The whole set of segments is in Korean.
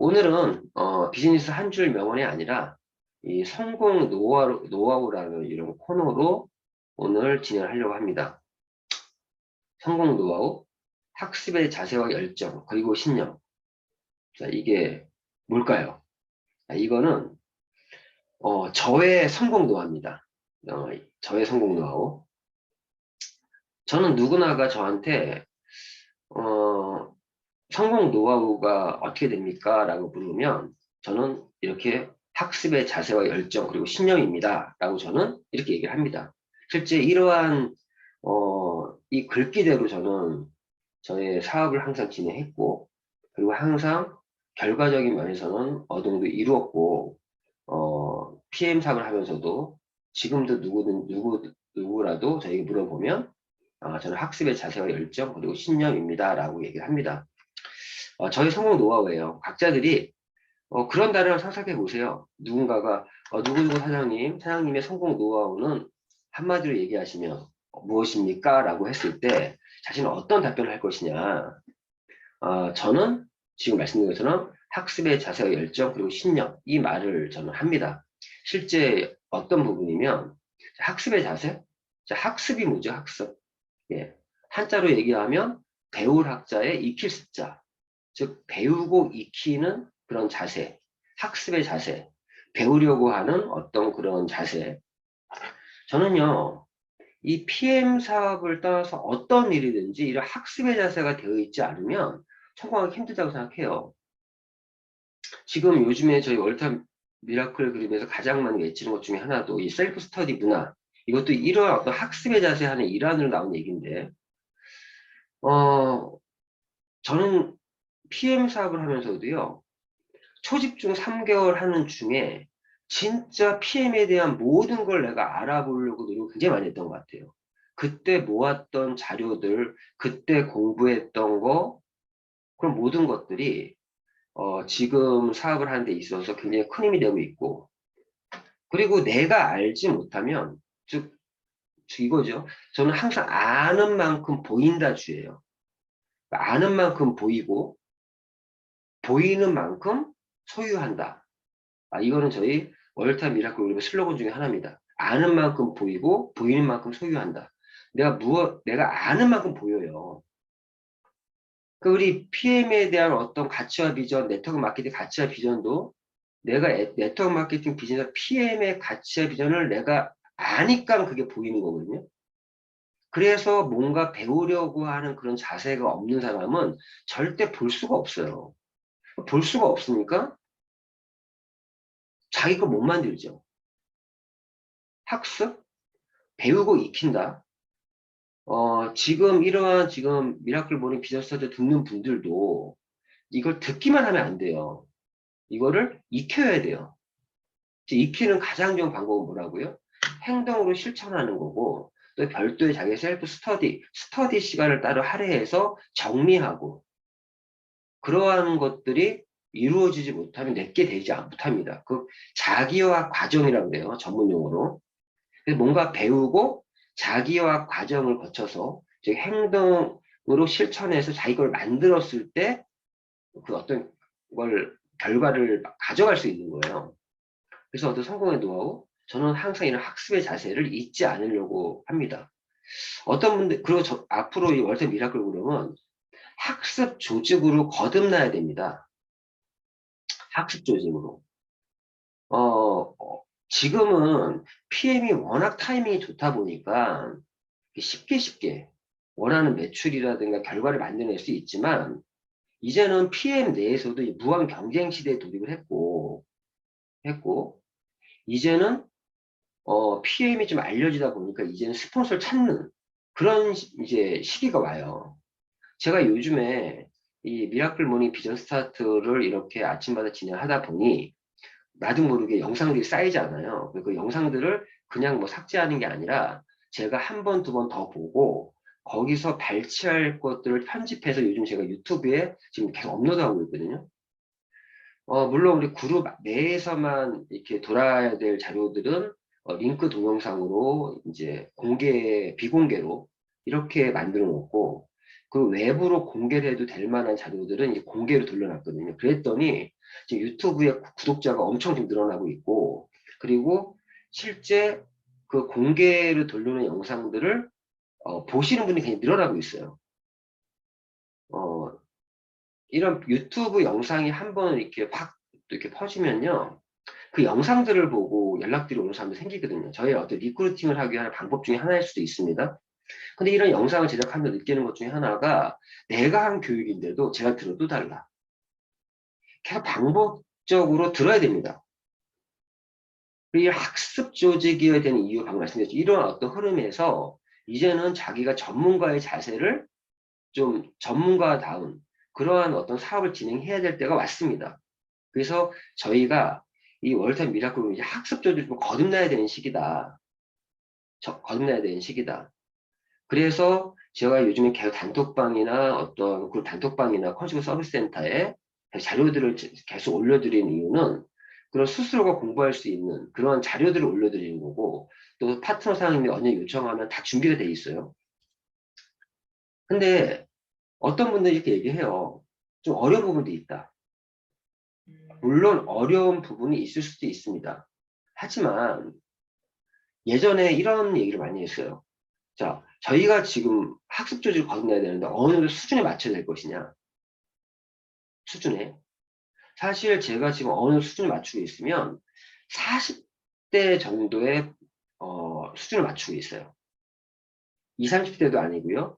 오늘은 비즈니스 한 줄 명언이 아니라 이 성공 노하우라는 이런 코너로 오늘 진행을 하려고 합니다. 성공 노하우, 학습의 자세와 열정, 그리고 신념. 자, 이게 뭘까요? 자, 이거는 저의 성공 노하우입니다. 저의 성공 노하우. 저는 누구나가 저한테 성공 노하우가 어떻게 됩니까? 라고 물으면 저는 이렇게 학습의 자세와 열정 그리고 신념입니다. 라고 저는 이렇게 얘기를 합니다. 실제 이러한 이 글귀대로 저는 저의 사업을 항상 진행했고 그리고 항상 결과적인 면에서는 어느 정도 이루었고 PM 사업을 하면서도 지금도 누구라도 저에게 물어보면 저는 학습의 자세와 열정 그리고 신념입니다. 라고 얘기를 합니다. 저희 성공 노하우예요. 각자들이 그런 단어를 상상해 보세요. 누군가가 누구누구 사장님의 성공 노하우는 한마디로 얘기하시면 무엇입니까? 라고 했을 때 자신은 어떤 답변을 할 것이냐. 저는 지금 말씀드린 것처럼 학습의 자세와 열정 그리고 신념 이 말을 저는 합니다. 실제 어떤 부분이면 학습의 자세? 자, 학습이 뭐죠? 학습. 예. 한자로 얘기하면 배울 학자의 익힐 습자. 즉 배우고 익히는 그런 자세, 학습의 자세, 배우려고 하는 어떤 그런 자세. 저는요, 이 PM 사업을 떠나서 어떤 일이든지 이런 학습의 자세가 되어 있지 않으면 성공하기 힘들다고 생각해요. 지금 요즘에 저희 월터 미라클 그룹에서 가장 많이 외치는 것 중에 하나도 이 셀프 스터디 문화. 이것도 이러한 어떤 학습의 자세 하는 일환으로 나온 얘기인데, 저는 PM 사업을 하면서도요, 초집중 3개월 하는 중에 진짜 PM에 대한 모든 걸 내가 알아보려고 노력을 굉장히 많이 했던 것 같아요. 그때 모았던 자료들, 그때 공부했던 거, 그런 모든 것들이 지금 사업을 하는 데 있어서 굉장히 큰 힘이 되고 있고, 그리고 내가 알지 못하면, 즉 이거죠. 저는 항상 아는 만큼 보인다 주예요. 아는 만큼 보이고, 보이는 만큼 소유한다. 이거는 저희 월타 미라클 그룹의 슬로건 중에 하나입니다. 아는 만큼 보이고 보이는 만큼 소유한다. 내가 아는 만큼 보여요. 그 우리 PM에 대한 어떤 가치와 비전, 네트워크 마케팅 가치와 비전도 내가 네트워크 마케팅 비즈니스 PM의 가치와 비전을 내가 아니까 그게 보이는 거거든요. 그래서 뭔가 배우려고 하는 그런 자세가 없는 사람은 절대 볼 수가 없어요. 볼 수가 없으니까 자기 거 못 만들죠. 학습? 배우고 익힌다. 지금 미라클 모닝 비전스터디 듣는 분들도 이걸 듣기만 하면 안 돼요. 이거를 익혀야 돼요. 익히는 가장 좋은 방법은 뭐라고요? 행동으로 실천하는 거고, 또 별도의 자기 셀프 스터디 시간을 따로 할애해서 정리하고, 그러한 것들이 이루어지지 못하면 내게 되지 못합니다. 그 자기화 과정이라고 그래요. 전문용어로. 그래서 뭔가 배우고 자기화 과정을 거쳐서 즉 행동으로 실천해서 자기 걸 만들었을 때 그 어떤 걸 결과를 가져갈 수 있는 거예요. 그래서 어떤 성공의 노하우 저는 항상 이런 학습의 자세를 잊지 않으려고 합니다. 어떤 분들 그리고 앞으로 이 월드 미라클 그룹은 학습 조직으로 거듭나야 됩니다. 학습 조직으로. 지금은 PM이 워낙 타이밍이 좋다 보니까 쉽게 원하는 매출이라든가 결과를 만들어낼 수 있지만 이제는 PM 내에서도 무한 경쟁 시대에 돌입을 했고 이제는 PM이 좀 알려지다 보니까 이제는 스폰서를 찾는 그런 이제 시기가 와요. 제가 요즘에 이 미라클 모닝 비전 스타트를 이렇게 아침마다 진행하다 보니 나도 모르게 영상들이 쌓이잖아요. 그 영상들을 그냥 뭐 삭제하는 게 아니라 제가 한 번, 두 번 더 보고 거기서 발췌할 것들을 편집해서 요즘 제가 유튜브에 지금 계속 업로드하고 있거든요. 물론 우리 그룹 내에서만 이렇게 돌아야 될 자료들은 링크 동영상으로 이제 비공개로 이렇게 만들어 놓고 그 외부로 공개를 해도 될 만한 자료들은 이제 공개로 돌려놨거든요. 그랬더니 지금 유튜브에 구독자가 엄청 지금 늘어나고 있고, 그리고 실제 그 공개를 돌리는 영상들을 보시는 분이 굉장히 늘어나고 있어요. 이런 유튜브 영상이 한번 이렇게 확 이렇게 퍼지면요, 그 영상들을 보고 연락들이 오는 사람도 생기거든요. 저희 어떤 리크루팅을 하기 위한 방법 중에 하나일 수도 있습니다. 근데 이런 영상을 제작하면서 느끼는 것 중에 하나가, 내가 한 교육인데도 제가 들어도 달라. 계속 반복적으로 들어야 됩니다. 이 학습 조직이어야 되는 이유 방금 말씀드렸죠. 이런 어떤 흐름에서 이제는 자기가 전문가의 자세를 좀 전문가다운 그러한 어떤 사업을 진행해야 될 때가 왔습니다. 그래서 저희가 이 월드타임 미라클은 이제 학습 조직을 좀 거듭나야 되는 시기다. 거듭나야 되는 시기다. 그래서 제가 요즘에 계속 단톡방이나 어떤 그 단톡방이나 컨슈머 서비스 센터에 자료들을 계속 올려드리는 이유는, 그런 스스로가 공부할 수 있는 그런 자료들을 올려드리는 거고, 또 파트너 사장님이 언제 요청하면 다 준비가 돼 있어요. 근데 어떤 분들이 이렇게 얘기해요. 좀 어려운 부분도 있다. 물론 어려운 부분이 있을 수도 있습니다. 하지만 예전에 이런 얘기를 많이 했어요. 자, 저희가 지금 학습 조직을 거듭나야 되는데 어느 정도 수준에 맞춰야 될 것이냐. 수준에. 사실 제가 지금 어느 수준을 맞추고 있으면 40대 정도의 수준을 맞추고 있어요. 20, 30대도 아니고요.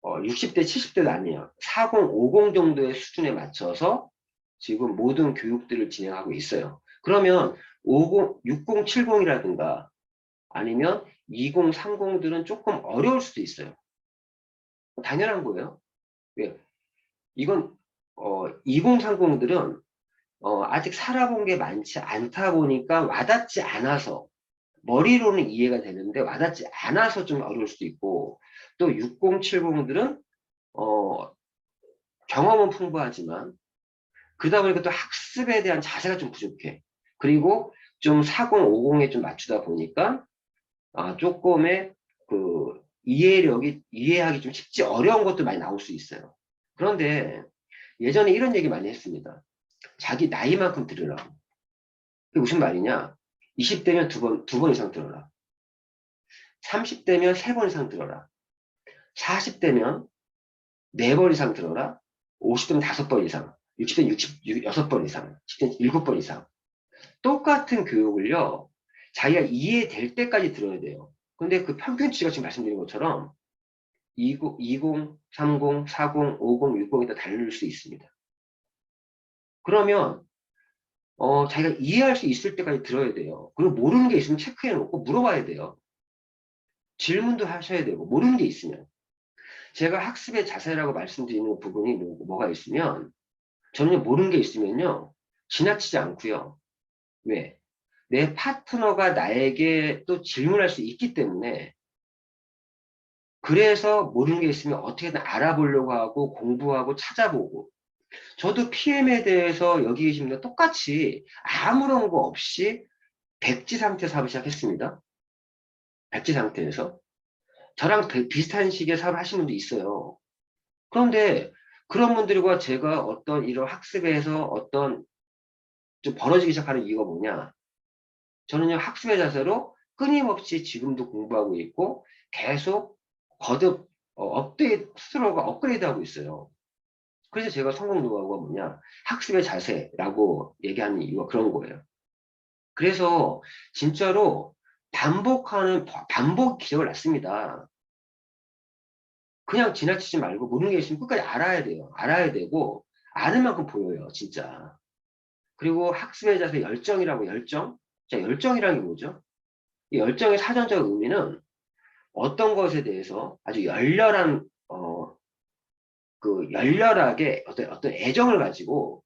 60대, 70대도 아니에요. 40, 50 정도의 수준에 맞춰서 지금 모든 교육들을 진행하고 있어요. 그러면 50, 60, 70이라든가 아니면 20, 30들은 조금 어려울 수도 있어요. 당연한 거예요. 왜? 이건 20, 30들은 아직 살아본 게 많지 않다 보니까 와닿지 않아서, 머리로는 이해가 되는데 와닿지 않아서 좀 어려울 수도 있고, 또 60, 70들은 경험은 풍부하지만 그러다 보니까 또 학습에 대한 자세가 좀 부족해. 그리고 좀 40, 50에 좀 맞추다 보니까 조금의 그 이해하기 좀 쉽지 어려운 것도 많이 나올 수 있어요. 그런데 예전에 이런 얘기 많이 했습니다. 자기 나이만큼 들으라고. 그게 무슨 말이냐? 20대면 두 번 이상 들어라. 30대면 3번 이상 들어라. 40대면 4번 이상 들어라. 50대면 5번 이상. 60대면 6번 이상. 10대면 7번 이상. 똑같은 교육을요, 자기가 이해될 때까지 들어야 돼요. 근데 그 평균치가 지금 말씀드린 것처럼 20, 30, 40, 50, 60에 다 다를 수 있습니다. 그러면 자기가 이해할 수 있을 때까지 들어야 돼요. 그리고 모르는 게 있으면 체크해 놓고 물어봐야 돼요. 질문도 하셔야 되고, 모르는 게 있으면. 제가 학습의 자세라고 말씀드리는 부분이 뭐가 있으면, 저는 모르는 게 있으면요, 지나치지 않고요. 왜? 내 파트너가 나에게 또 질문할 수 있기 때문에, 그래서 모르는 게 있으면 어떻게든 알아보려고 하고 공부하고 찾아보고, 저도 PM에 대해서 여기 계신 분들 똑같이 아무런 거 없이 백지 상태에서 사업을 시작했습니다. 백지 상태에서. 저랑 비슷한 시기에 사업을 하신 분도 있어요. 그런데 그런 분들과 제가 어떤 이런 학습에서 어떤 좀 벌어지기 시작하는 이유가 뭐냐? 저는요, 학습의 자세로 끊임없이 지금도 공부하고 있고 계속 거듭 스스로가 업그레이드하고 있어요. 그래서 제가 성공 노하우가 뭐냐? 학습의 자세라고 얘기하는 이유가 그런 거예요. 그래서 진짜로 반복 기억을 낳습니다. 그냥 지나치지 말고 모르는 게 있으면 끝까지 알아야 돼요. 알아야 되고 아는 만큼 보여요, 진짜. 그리고 학습의 자세 열정이라고. 열정? 자, 열정이라는 게 뭐죠? 이 열정의 사전적 의미는 어떤 것에 대해서 아주 열렬한 열렬하게 어떤 애정을 가지고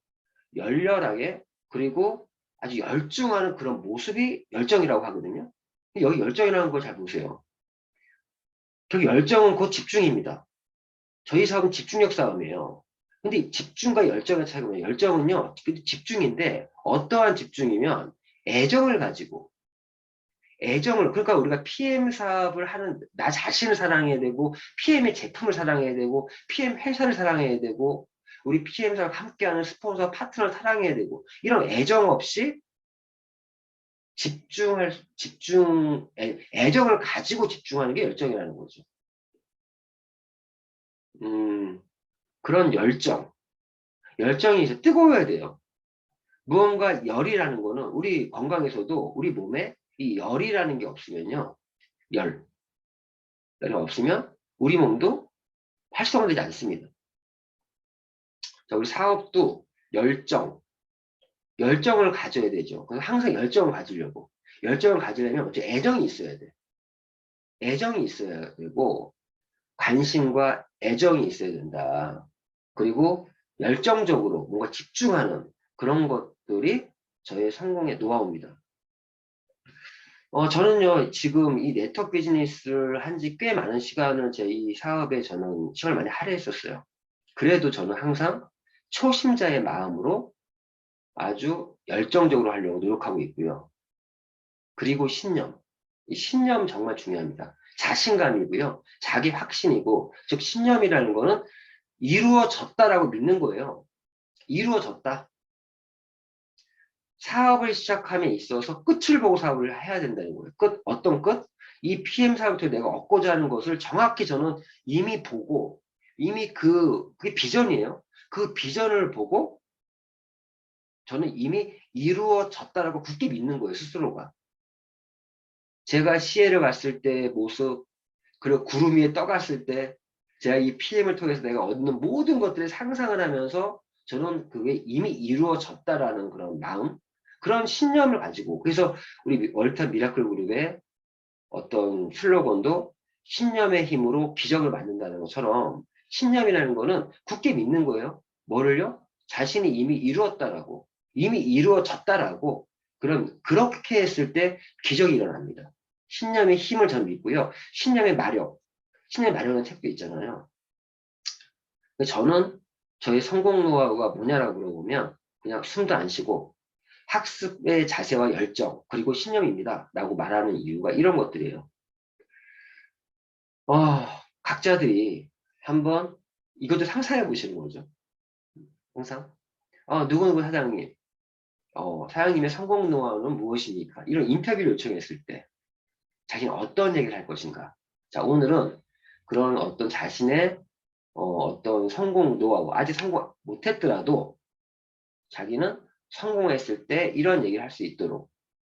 열렬하게, 그리고 아주 열중하는 그런 모습이 열정이라고 하거든요. 여기 열정이라는 걸 잘 보세요. 그 열정은 곧 집중입니다. 저희 사업은 집중력 싸움이에요. 근데 집중과 열정의 차이가 뭐예요? 열정은요, 집중인데 어떠한 집중이면 애정을 가지고, 그러니까 우리가 PM 사업을 하는 나 자신을 사랑해야 되고, PM의 제품을 사랑해야 되고, PM 회사를 사랑해야 되고, 우리 PM사와 함께하는 스폰서, 파트너를 사랑해야 되고, 이런 애정 없이 애정을 가지고 집중하는 게 열정이라는 거죠. 그런 열정이 이제 뜨거워야 돼요. 무언가 열이라는 거는 우리 건강에서도 우리 몸에 이 열이라는 게 없으면요. 열이 없으면 우리 몸도 활성화되지 않습니다. 자, 우리 사업도 열정을 가져야 되죠. 그래서 항상 열정을 가지려고. 열정을 가지려면 어째 애정이 있어야 돼. 애정이 있어야 되고, 관심과 애정이 있어야 된다. 그리고 열정적으로 뭔가 집중하는 그런 것들이 저의 성공의 노하우입니다. 저는요, 지금 이 네트워크 비즈니스를 한 지 꽤 많은 시간을 제 이 사업에 저는 시간을 많이 할애했었어요. 그래도 저는 항상 초심자의 마음으로 아주 열정적으로 하려고 노력하고 있고요. 그리고 신념. 이 신념 정말 중요합니다. 자신감이고요. 자기 확신이고, 즉 신념이라는 거는 이루어졌다라고 믿는 거예요. 이루어졌다. 사업을 시작함에 있어서 끝을 보고 사업을 해야 된다는 거예요. 끝, 어떤 끝? 이 PM 사업부터 내가 얻고자 하는 것을 정확히 저는 이미 보고, 이미 그게 비전이에요. 그 비전을 보고 저는 이미 이루어졌다라고 굳게 믿는 거예요, 스스로가. 제가 시혜를 봤을 때 모습, 그리고 구름 위에 떠갔을 때 제가 이 PM을 통해서 내가 얻는 모든 것들을 상상을 하면서 저는 그게 이미 이루어졌다라는 그런 마음, 그런 신념을 가지고, 그래서 우리 월터 미라클 그룹의 어떤 슬로건도 신념의 힘으로 기적을 만든다는 것처럼 신념이라는 거는 굳게 믿는 거예요. 뭐를요? 자신이 이미 이루었다라고, 이미 이루어졌다라고, 그렇게 했을 때 기적이 일어납니다. 신념의 힘을 저는 믿고요. 신념의 마력, 신념의 마력이라는 책도 있잖아요. 저는 저의 성공 노하우가 뭐냐라고 물어보면 그냥 숨도 안 쉬고 학습의 자세와 열정, 그리고 신념입니다. 라고 말하는 이유가 이런 것들이에요. 각자들이 한번 이것도 상상해 보시는 거죠. 항상. 누구누구 사장님, 사장님의 성공 노하우는 무엇입니까? 이런 인터뷰를 요청했을 때 자신이 어떤 얘기를 할 것인가? 자, 오늘은 그런 어떤 자신의 어떤 성공 노하우, 아직 성공 못했더라도 자기는 성공했을 때 이런 얘기를 할 수 있도록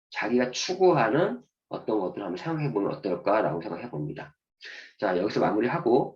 자기가 추구하는 어떤 것들을 한번 생각해 보면 어떨까라고 생각해 봅니다. 자, 여기서 마무리하고